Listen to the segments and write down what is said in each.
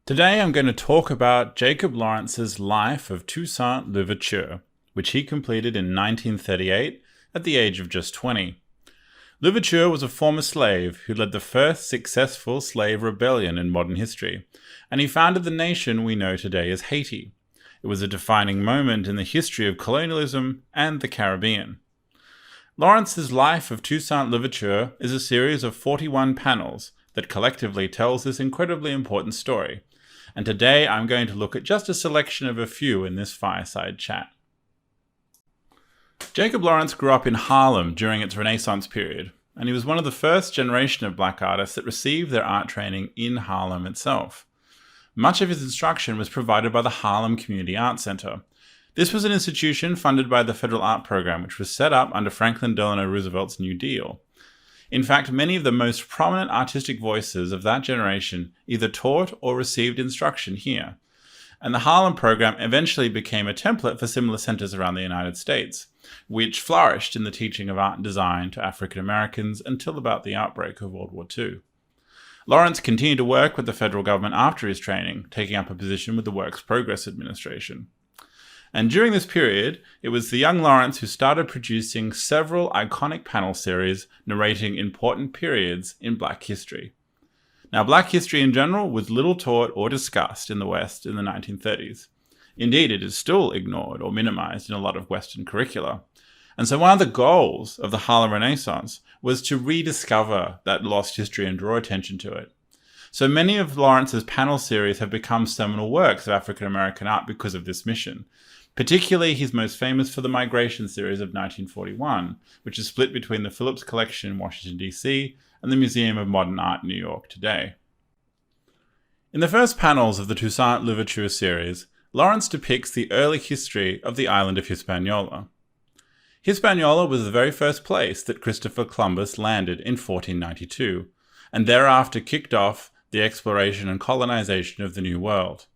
Today I'm going to talk about Jacob Lawrence's Life of Toussaint L'Ouverture, which he completed in 1938 at the age of just 20. Louverture was a former slave who led the first successful slave rebellion in modern history, and he founded the nation we know today as Haiti. It was a defining moment in the history of colonialism and the Caribbean. Lawrence's Life of Toussaint L'Ouverture is a series of 41 panels that collectively tells this incredibly important story, and today I'm going to look at just a selection of a few in this fireside chat. Jacob Lawrence grew up in Harlem during its Renaissance period, and he was one of the first generation of black artists that received their art training in Harlem itself. Much of his instruction was provided by the Harlem Community Art Center. This was an institution funded by the Federal Art Program, which was set up under Franklin Delano Roosevelt's New Deal. In fact, many of the most prominent artistic voices of that generation either taught or received instruction here. And the Harlem program eventually became a template for similar centers around the United States, which flourished in the teaching of art and design to African Americans until about the outbreak of World War II. Lawrence continued to work with the federal government after his training, taking up a position with the Works Progress Administration. And during this period, it was the young Lawrence who started producing several iconic panel series narrating important periods in Black history. Now, Black history in general was little taught or discussed in the West in the 1930s. Indeed, it is still ignored or minimized in a lot of Western curricula. And so one of the goals of the Harlem Renaissance was to rediscover that lost history and draw attention to it. So many of Lawrence's panel series have become seminal works of African American art because of this mission. Particularly, he's most famous for the Migration series of 1941, which is split between the Phillips Collection in Washington, D.C. and the Museum of Modern Art in New York today. In the first panels of the Toussaint L'Ouverture series, Lawrence depicts the early history of the island of Hispaniola. Hispaniola was the very first place that Christopher Columbus landed in 1492, and thereafter kicked off the exploration and colonization of the New World.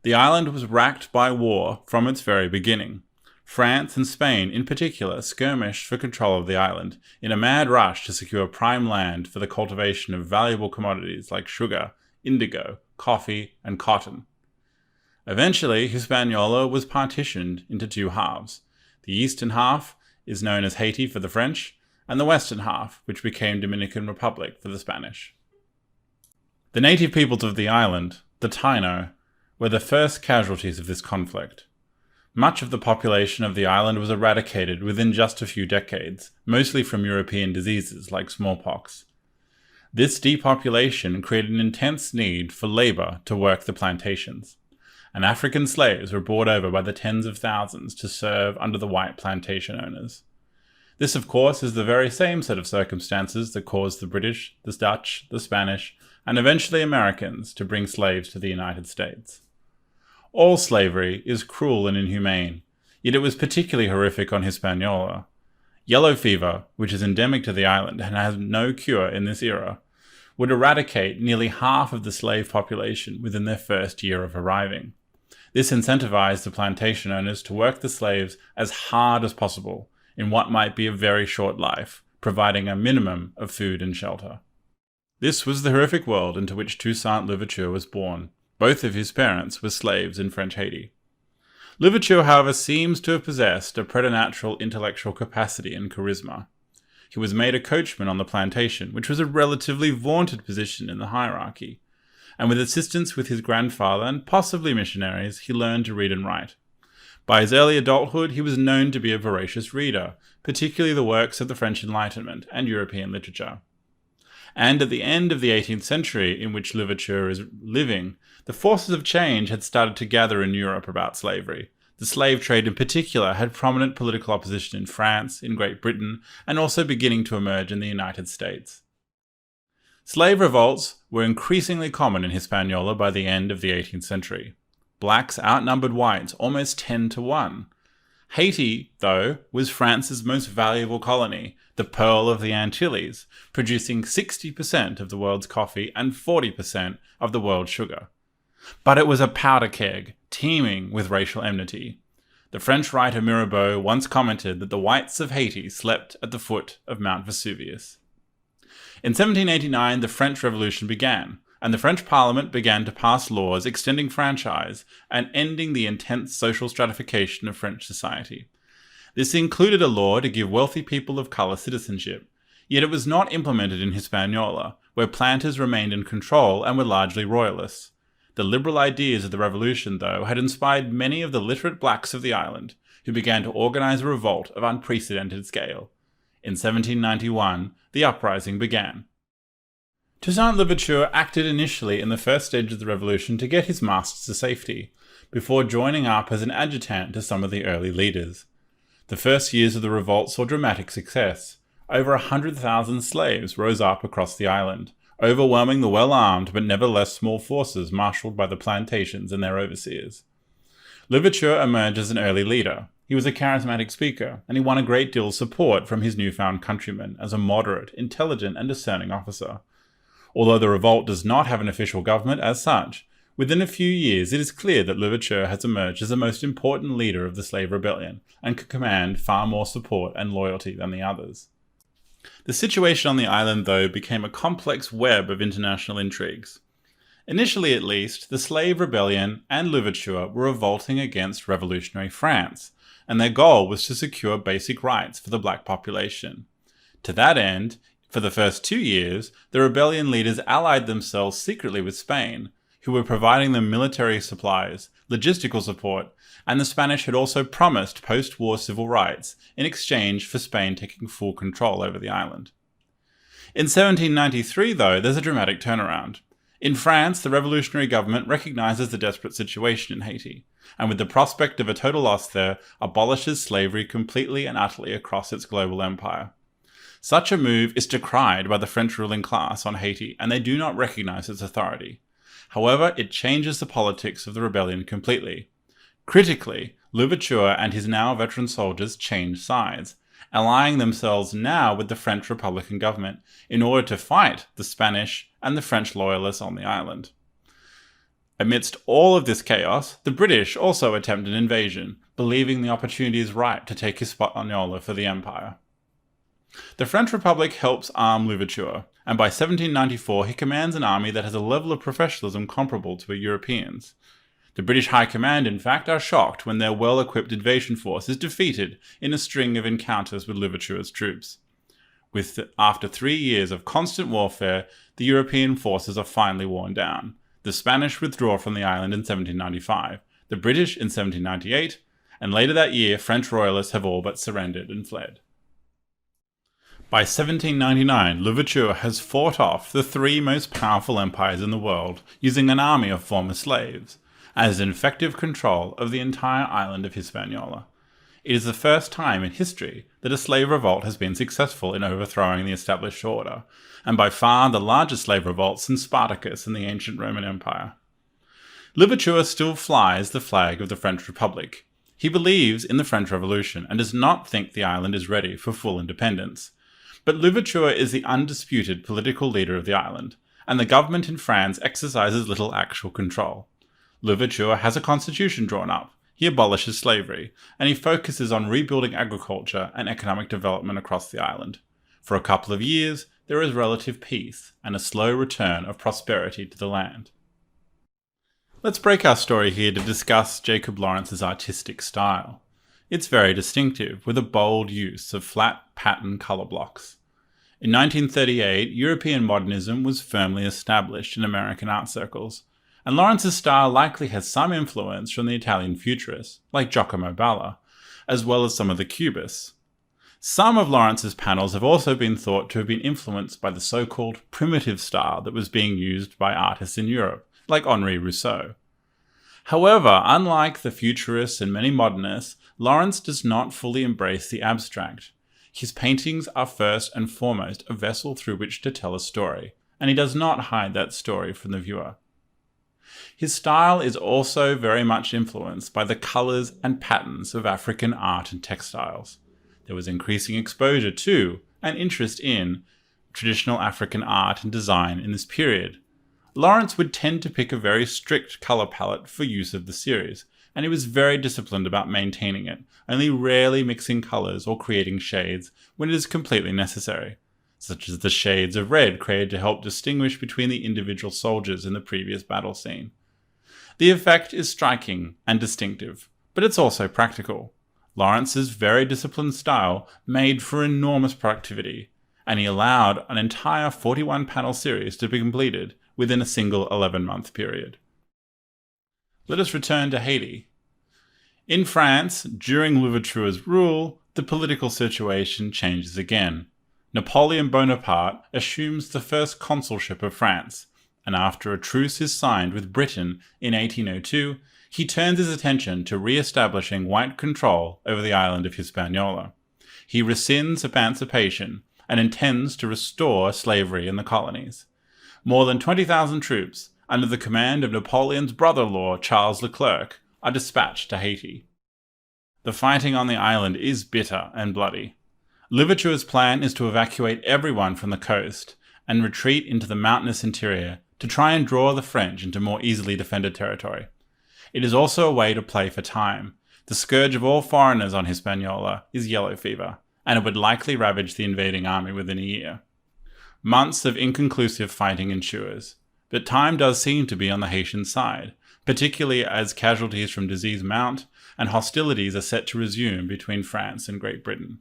The island was racked by war from its very beginning. France and Spain in particular skirmished for control of the island in a mad rush to secure prime land for the cultivation of valuable commodities like sugar, indigo, coffee, and cotton. Eventually, Hispaniola was partitioned into two halves. The eastern half is known as Haiti for the French, and the western half, which became Dominican Republic for the Spanish. The native peoples of the island, the Taino, were the first casualties of this conflict. Much of the population of the island was eradicated within just a few decades, mostly from European diseases like smallpox. This depopulation created an intense need for labor to work the plantations, and African slaves were brought over by the tens of thousands to serve under the white plantation owners. This, of course, is the very same set of circumstances that caused the British, the Dutch, the Spanish, and eventually Americans to bring slaves to the United States. All slavery is cruel and inhumane, yet it was particularly horrific on Hispaniola. Yellow fever, which is endemic to the island and has no cure in this era, would eradicate nearly half of the slave population within their first year of arriving. This incentivized the plantation owners to work the slaves as hard as possible in what might be a very short life, providing a minimum of food and shelter. This was the horrific world into which Toussaint L'Ouverture was born. Both of his parents were slaves in French Haiti. Louverture, however, seems to have possessed a preternatural intellectual capacity and charisma. He was made a coachman on the plantation, which was a relatively vaunted position in the hierarchy, and with assistance with his grandfather and possibly missionaries, he learned to read and write. By his early adulthood, he was known to be a voracious reader, particularly the works of the French Enlightenment and European literature. And at the end of the 18th century, in which Louverture is living, the forces of change had started to gather in Europe about slavery. The slave trade in particular had prominent political opposition in France, in Great Britain, and also beginning to emerge in the United States. Slave revolts were increasingly common in Hispaniola by the end of the 18th century. Blacks outnumbered whites almost 10-1. Haiti, though, was France's most valuable colony, the Pearl of the Antilles, producing 60% of the world's coffee and 40% of the world's sugar. But it was a powder keg, teeming with racial enmity. The French writer Mirabeau once commented that the whites of Haiti slept at the foot of Mount Vesuvius. In 1789, the French Revolution began, and the French Parliament began to pass laws extending franchise and ending the intense social stratification of French society. This included a law to give wealthy people of colour citizenship, yet it was not implemented in Hispaniola, where planters remained in control and were largely royalists. The liberal ideas of the revolution, though, had inspired many of the literate blacks of the island, who began to organise a revolt of unprecedented scale. In 1791, the uprising began. Toussaint L'Ouverture acted initially in the first stage of the revolution to get his masters to safety, before joining up as an adjutant to some of the early leaders. The first years of the revolt saw dramatic success. Over 100,000 slaves rose up across the island, overwhelming the well-armed but nevertheless small forces marshalled by the plantations and their overseers. Louverture emerged as an early leader. He was a charismatic speaker, and he won a great deal of support from his newfound countrymen as a moderate, intelligent, and discerning officer. Although the revolt does not have an official government as such, within a few years it is clear that Louverture has emerged as the most important leader of the slave rebellion, and could command far more support and loyalty than the others. The situation on the island, though, became a complex web of international intrigues. Initially, at least, the slave rebellion and Louverture were revolting against revolutionary France, and their goal was to secure basic rights for the black population. To that end, for the first 2 years, the rebellion leaders allied themselves secretly with Spain, who were providing them military supplies, logistical support, and the Spanish had also promised post-war civil rights in exchange for Spain taking full control over the island. In 1793, though, there's a dramatic turnaround. In France, the revolutionary government recognizes the desperate situation in Haiti, and with the prospect of a total loss there, abolishes slavery completely and utterly across its global empire. Such a move is decried by the French ruling class on Haiti, and they do not recognize its authority. However, it changes the politics of the rebellion completely. Critically, Louverture and his now veteran soldiers change sides, allying themselves now with the French Republican government in order to fight the Spanish and the French loyalists on the island. Amidst all of this chaos, the British also attempt an invasion, believing the opportunity is ripe to take Hispaniola for the empire. The French Republic helps arm Louverture, and by 1794 he commands an army that has a level of professionalism comparable to a European's. The British High Command, in fact, are shocked when their well-equipped invasion force is defeated in a string of encounters with Louverture's troops. After 3 years of constant warfare, the European forces are finally worn down. The Spanish withdraw from the island in 1795, the British in 1798, and later that year French royalists have all but surrendered and fled. By 1799, Louverture has fought off the 3 most powerful empires in the world using an army of former slaves, as an effective control of the entire island of Hispaniola. It is the first time in history that a slave revolt has been successful in overthrowing the established order, and by far the largest slave revolt since Spartacus in the ancient Roman Empire. Louverture still flies the flag of the French Republic. He believes in the French Revolution and does not think the island is ready for full independence. But Louverture is the undisputed political leader of the island, and the government in France exercises little actual control. Louverture has a constitution drawn up, he abolishes slavery, and he focuses on rebuilding agriculture and economic development across the island. For a couple of years, there is relative peace and a slow return of prosperity to the land. Let's break our story here to discuss Jacob Lawrence's artistic style. It's very distinctive, with a bold use of flat pattern colour blocks. In 1938, European modernism was firmly established in American art circles, and Lawrence's style likely has some influence from the Italian futurists, like Giacomo Balla, as well as some of the Cubists. Some of Lawrence's panels have also been thought to have been influenced by the so-called primitive style that was being used by artists in Europe, like Henri Rousseau. However, unlike the futurists and many modernists, Lawrence does not fully embrace the abstract. His paintings are first and foremost a vessel through which to tell a story, and he does not hide that story from the viewer. His style is also very much influenced by the colours and patterns of African art and textiles. There was increasing exposure to and interest in traditional African art and design in this period. Lawrence would tend to pick a very strict colour palette for use of the series, and he was very disciplined about maintaining it, only rarely mixing colours or creating shades when it is completely necessary. such as the shades of red created to help distinguish between the individual soldiers in the previous battle scene. The effect is striking and distinctive, but it's also practical. Lawrence's very disciplined style made for enormous productivity, and he allowed an entire 41-panel series to be completed within a single 11-month period. Let us return to Haiti. In France, during Louverture's rule, the political situation changes again. Napoleon Bonaparte assumes the first consulship of France, and after a truce is signed with Britain in 1802, he turns his attention to re-establishing white control over the island of Hispaniola. He rescinds emancipation and intends to restore slavery in the colonies. More than 20,000 troops, under the command of Napoleon's brother-in-law Charles Leclerc, are dispatched to Haiti. The fighting on the island is bitter and bloody. Louverture's plan is to evacuate everyone from the coast and retreat into the mountainous interior to try and draw the French into more easily defended territory. It is also a way to play for time. The scourge of all foreigners on Hispaniola is yellow fever, and it would likely ravage the invading army within a year. Months of inconclusive fighting ensures, but time does seem to be on the Haitian side, particularly as casualties from disease mount and hostilities are set to resume between France and Great Britain.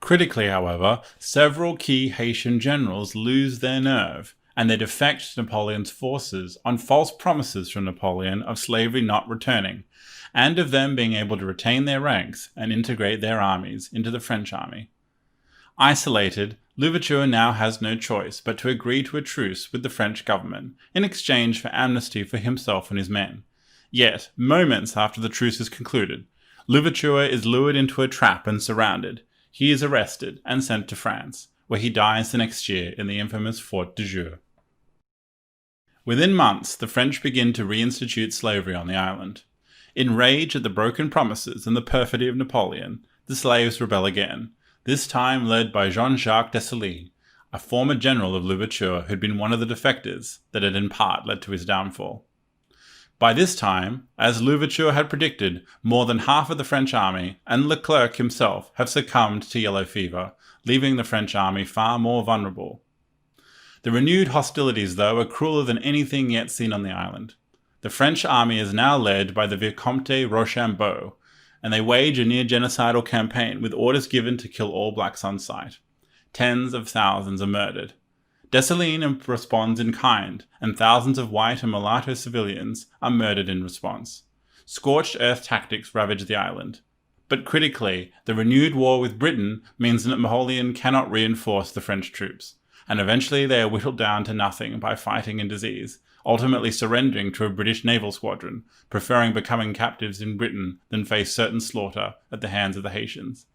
Critically, however, several key Haitian generals lose their nerve, and they defect to Napoleon's forces on false promises from Napoleon of slavery not returning, and of them being able to retain their ranks and integrate their armies into the French army. Isolated, Louverture now has no choice but to agree to a truce with the French government in exchange for amnesty for himself and his men. Yet, moments after the truce is concluded, Louverture is lured into a trap and surrounded. He is arrested and sent to France, where he dies the next year in the infamous Fort de Joux. Within months, the French begin to reinstitute slavery on the island. Enraged at the broken promises and the perfidy of Napoleon, the slaves rebel again, this time led by Jean-Jacques Dessalines, a former general of Louverture who had been one of the defectors that had in part led to his downfall. By this time, as Louverture had predicted, more than half of the French army and Leclerc himself have succumbed to yellow fever, leaving the French army far more vulnerable. The renewed hostilities, though, are crueler than anything yet seen on the island. The French army is now led by the Vicomte Rochambeau, and they wage a near-genocidal campaign with orders given to kill all blacks on sight. Tens of thousands are murdered. Dessalines responds in kind, and thousands of white and mulatto civilians are murdered in response. Scorched earth tactics ravage the island. But critically, the renewed war with Britain means that Napoleon cannot reinforce the French troops, and eventually they are whittled down to nothing by fighting and disease, ultimately surrendering to a British naval squadron, preferring becoming captives in Britain than face certain slaughter at the hands of the Haitians.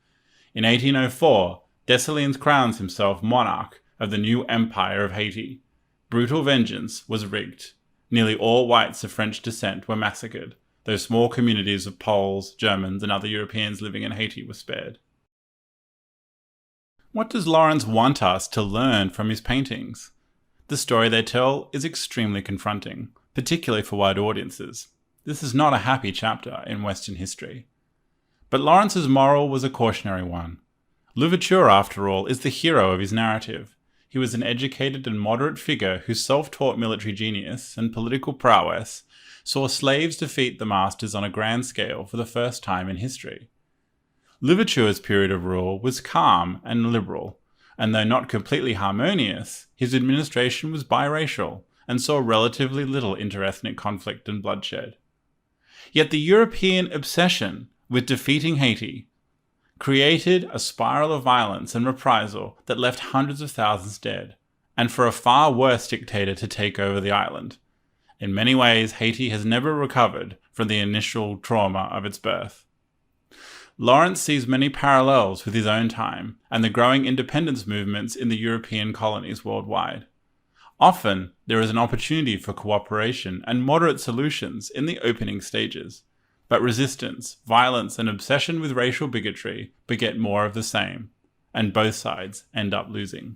In 1804, Dessalines crowns himself monarch of the new Empire of Haiti. Brutal vengeance was wreaked. Nearly all whites of French descent were massacred, though small communities of Poles, Germans, and other Europeans living in Haiti were spared. What does Lawrence want us to learn from his paintings? The story they tell is extremely confronting, particularly for white audiences. This is not a happy chapter in Western history. But Lawrence's moral was a cautionary one. Louverture, after all, is the hero of his narrative. He was an educated and moderate figure whose self-taught military genius and political prowess saw slaves defeat the masters on a grand scale for the first time in history. Louverture's period of rule was calm and liberal, and though not completely harmonious, his administration was biracial and saw relatively little interethnic conflict and bloodshed. Yet the European obsession with defeating Haiti created a spiral of violence and reprisal that left hundreds of thousands dead, and for a far worse dictator to take over the island. In many ways, Haiti has never recovered from the initial trauma of its birth. Lawrence sees many parallels with his own time and the growing independence movements in the European colonies worldwide. Often, there is an opportunity for cooperation and moderate solutions in the opening stages, but resistance, violence, and obsession with racial bigotry beget more of the same, and both sides end up losing.